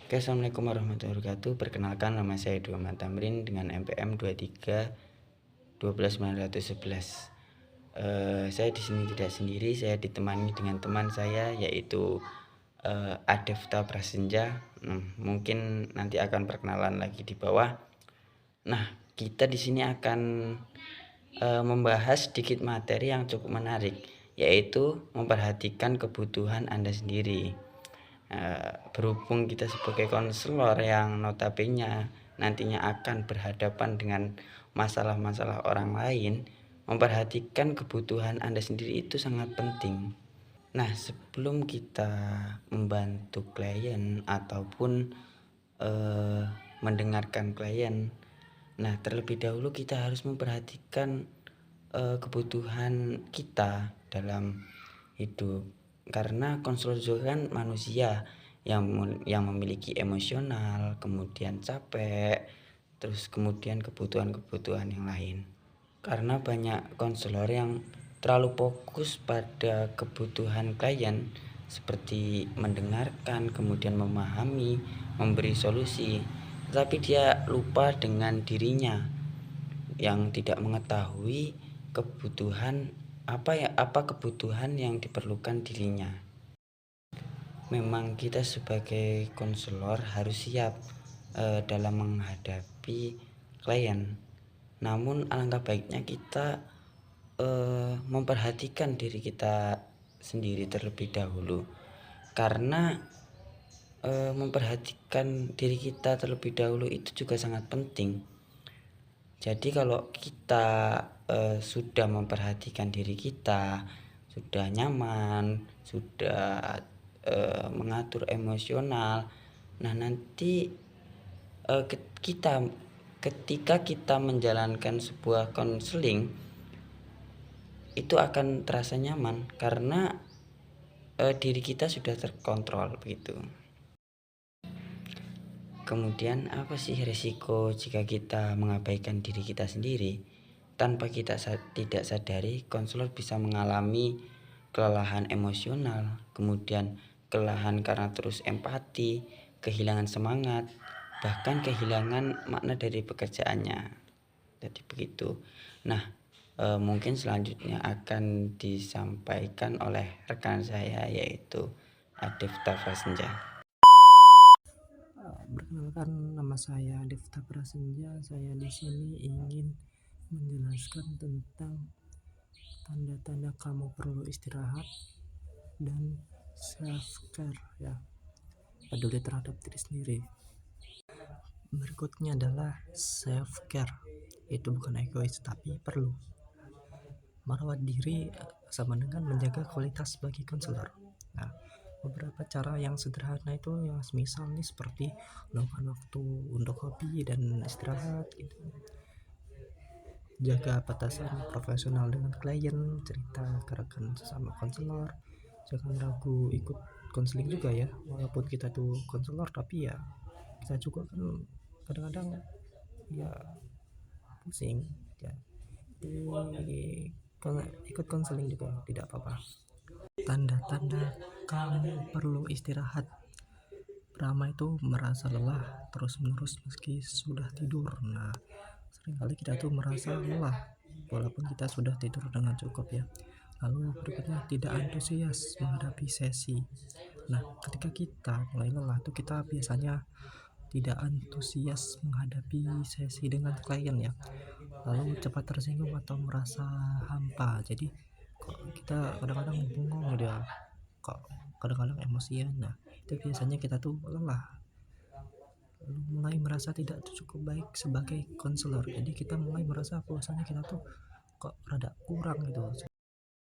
Oke, assalamualaikum warahmatullahi wabarakatuh. Perkenalkan, nama saya Muhammad Tamrin dengan NPM 23 Saya di sini tidak sendiri, saya ditemani dengan teman saya yaitu Adefta Prasenja. Mungkin nanti akan perkenalan lagi di bawah. Nah, kita di sini akan membahas sedikit materi yang cukup menarik, yaitu memperhatikan kebutuhan Anda sendiri. Berhubung kita sebagai konselor yang notabene nantinya akan berhadapan dengan masalah-masalah orang lain, memperhatikan kebutuhan Anda sendiri itu sangat penting. Nah, sebelum kita membantu klien ataupun mendengarkan klien, nah terlebih dahulu kita harus memperhatikan kebutuhan kita dalam hidup, karena konselor juga kan manusia yang memiliki emosional, kemudian capek, terus kemudian kebutuhan-kebutuhan yang lain. Karena banyak konselor yang terlalu fokus pada kebutuhan klien seperti mendengarkan, kemudian memahami, memberi solusi, tetapi dia lupa dengan dirinya yang tidak mengetahui kebutuhan apa kebutuhan yang diperlukan dirinya. Memang kita sebagai konselor harus siap dalam menghadapi klien. Namun alangkah baiknya kita memperhatikan diri kita sendiri terlebih dahulu, karena memperhatikan diri kita terlebih dahulu itu juga sangat penting. Jadi kalau kita sudah memperhatikan diri kita, sudah nyaman, sudah mengatur emosional, nah nanti ketika kita menjalankan sebuah konseling itu akan terasa nyaman karena diri kita sudah terkontrol begitu. Kemudian apa sih risiko jika kita mengabaikan diri kita sendiri? Tanpa kita tidak sadari, konselor bisa mengalami kelelahan emosional, kemudian kelelahan karena terus empati, kehilangan semangat, bahkan kehilangan makna dari pekerjaannya. Jadi begitu. Nah, mungkin selanjutnya akan disampaikan oleh rekan saya yaitu Adefta Prasenja. Perkenalkan, nama saya Devta Prasenja. Saya di sini ingin menjelaskan tentang tanda-tanda kamu perlu istirahat dan self care, ya, peduli terhadap diri sendiri. Berikutnya adalah self care. Itu bukan egois tapi perlu. Merawat diri sama dengan menjaga kualitas bagi konselor. Nah, beberapa cara yang sederhana itu yang semisal nih seperti luangkan waktu untuk hobi dan istirahat gitu. Jaga batasan profesional dengan klien, cerita ke rekan sesama konselor, jangan ragu ikut konseling juga ya, walaupun kita tuh konselor tapi ya kita juga kan kadang-kadang ya pusing ya. Kalau ikut konseling juga tidak apa-apa. Tanda-tanda kamu perlu istirahat. Pertama itu merasa lelah terus-menerus meski sudah tidur. Nah, seringkali kita tuh merasa lelah walaupun kita sudah tidur dengan cukup ya. Lalu berikutnya tidak antusias menghadapi sesi. Nah, ketika kita mulai lelah tuh kita biasanya tidak antusias menghadapi sesi dengan klien ya. Lalu cepat tersinggung atau merasa hampa. Jadi kok kita kadang-kadang bingung dia, kok kadang-kadang emosian. Nah, itu biasanya kita tuh lelah, mulai merasa tidak cukup baik sebagai konselor. Jadi kita mulai merasa bahwasanya kita tuh kok rada kurang gitu.